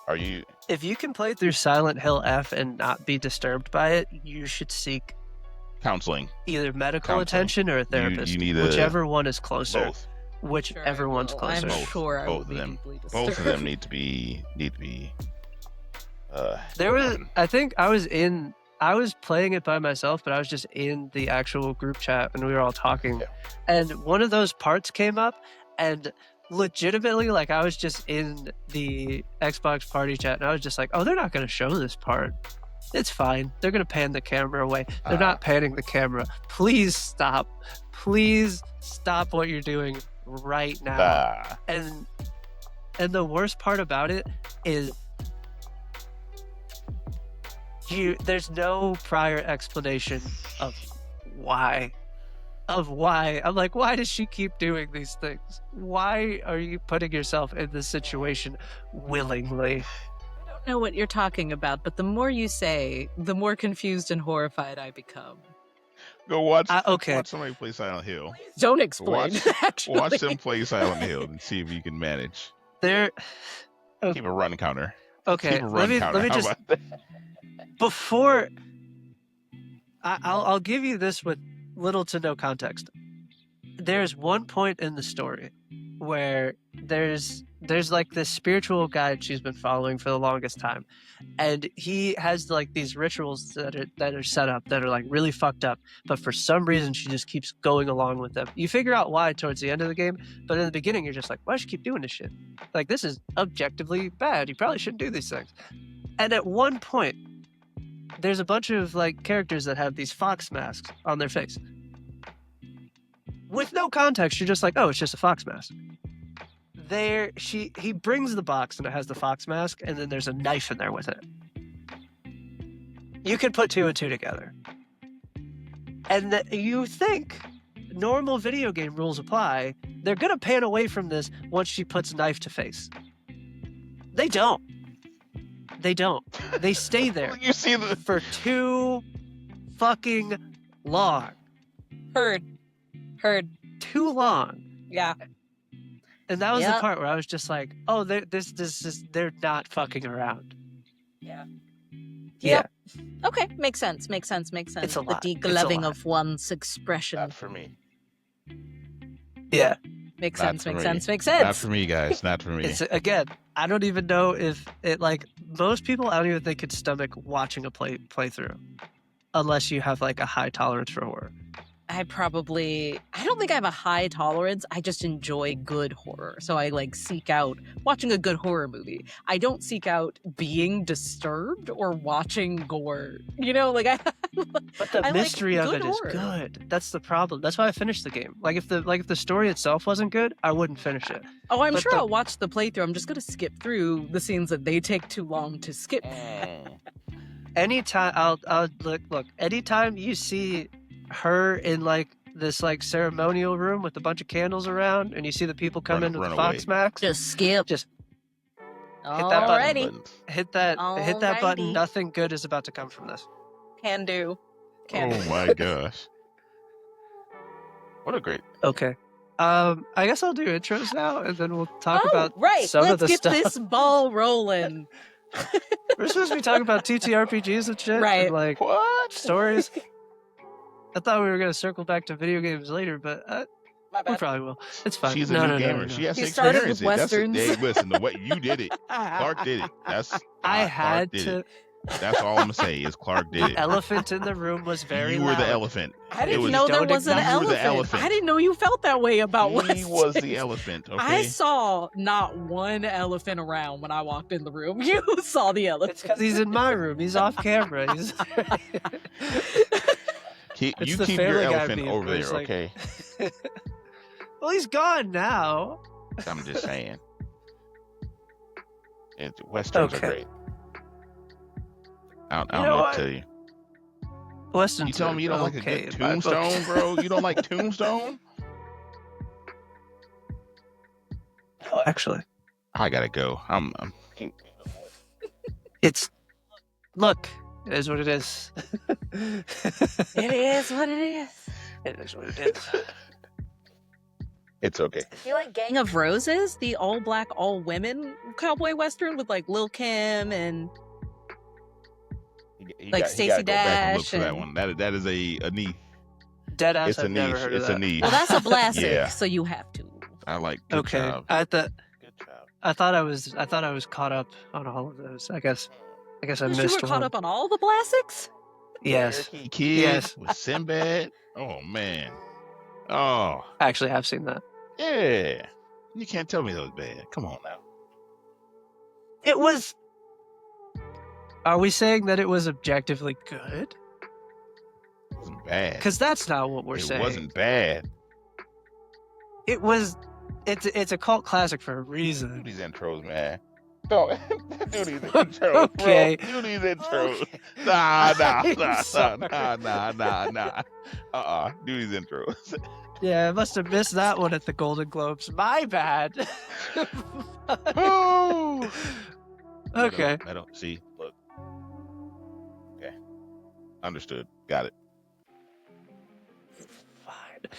are you? If you can play through Silent Hill F and not be disturbed by it, you should seek Counseling. either medical Counseling. attention or a therapist. You need whichever one is closer. Both. Whichever one's closer. I'm sure I will Both of be them. deeply Both of disturbed. them need to be. There was, I think I was playing it by myself, but I was just in the actual group chat and we were all talking. Yeah. And one of those parts came up, and legitimately, like, I was just in the Xbox party chat and I was just like, oh, they're not going to show this part. It's fine. They're going to pan the camera away. They're not panning the camera. Please stop. Please stop what you're doing right now. And the worst part about it is there's no prior explanation of why. I'm like, why does she keep doing these things? Why are you putting yourself in this situation willingly? I don't know what you're talking about, but the more you say, the more confused and horrified I become. Go watch. Okay. Watch somebody play Silent Hill. Don't explain. Actually, Watch them play Silent Hill and see if you can manage. There. Keep a run counter. Okay. Keep a run counter. Let me How just about that? before. I'll give you this with little to no context. There's one point in the story where there's like this spiritual guide she's been following for the longest time, and he has like these rituals that are set up that are like really fucked up, but for some reason she just keeps going along with them. You figure out why towards the end of the game, but in the beginning you're just like, why does she keep doing this shit? Like, this is objectively bad. You probably shouldn't do these things. And at one point there's a bunch of like characters that have these fox masks on their face. With no context, you're just like, oh, it's just a fox mask. He brings the box and it has the fox mask, and then there's a knife in there with it. You can put 2 and 2 together. And you think normal video game rules apply. They're gonna pan away from this once she puts knife to face. They don't. They stay there You see for too fucking long. Heard. Too long. Yeah. And that was the Yep. part where I was just like, oh, they're not fucking around. Yeah. Yeah. Okay, makes sense. It's a lot. It's a The degloving lot. of one's expression. Not for me. Yeah. Makes Not sense, for makes me. sense, makes Not sense. for me, guys. Not for me. It's, again, I don't even know if it, like, most people, I don't even think could stomach watching a playthrough unless you have like a high tolerance for horror. I don't think I have a high tolerance. I just enjoy good horror. So I like seek out watching a good horror movie. I don't seek out being disturbed or watching gore. You know, like But the I like mystery of good it is horror. good. That's the problem. That's why I finished the game. Like if the story itself wasn't good, I wouldn't finish it. Oh, I'm But sure the- I'll watch the playthrough. I'm just gonna skip through the scenes that they take too long to skip. Anytime I'll look. Anytime you see her in like this like ceremonial room with a bunch of candles around, and you see the people come in with run the fox away. masks, Just skip. Just hit that button. Alrighty. hit that button. Alrighty. Nothing good is about to come from this. Can do. Can Oh do. my gosh. What a great. Okay. I guess I'll do intros now, and then we'll talk Oh, about right. some of Let's the get stuff. this ball rolling. We're supposed to be talking about TTRPGs and shit, Right. and like What? stories. I thought we were gonna circle back to video games later, but My we bad. probably will. It's fine. She's a no, new no, gamer. No. She has He to started experience with it. That's it. Westerns. Hey, listen, the way you did it. Clark did it. I Clark had did to. it. That's all I'm gonna say is Clark did The it. elephant in the room was very You were the loud. elephant. I It didn't was- know there don't was an acknowledge- You were the elephant. elephant. I didn't know you felt that way about He Westerns. was the elephant. Okay. I saw not one elephant around when I walked in the room. You saw the It's elephant. because he's in my room. He's off camera. He's... Keep, It's you the keep your Family Guy elephant meme over where there, it's like- okay? Well, he's gone now. I'm just saying. Westerns Okay. are great. I don't You know know what what? to tell you. Westerns You telling me you don't like a okay good in my book. Tombstone, bro? You don't like Tombstone? Oh, actually, I gotta go. I'm it's look. It is what it is. It is what it is. It is what it is. It's okay. You like Gang of Roses, the all black, all women cowboy western with like Lil Kim and Like Stacey gotta go back and look Dash for that and- one. That is a niche. Deadass. It's a I've never niche. heard It's of a that. niche. well, that's a classic, Yeah. so you have to. I like. Good Okay, job. I Good job. thought I was caught up on all of those. I guess I You missed were one. caught up on all the classics. Yes, Cherokee Kid Yes. with Sinbad. Oh man. Oh I actually have seen that. yeah. You can't tell me that was bad. Come on now. It was. Are we saying that it was objectively good? It wasn't bad. Because that's not what we're it saying. wasn't bad. It was. It's a cult classic for a reason. Do these intros, man. Don't do these intros, Okay. bro. Do these intros. Okay. Nah. I'm sorry. Do these intros. Yeah, I must have missed that one at the Golden Globes. My bad. Oh. Okay. I don't see. Look. Okay. Understood. Got it. Fine.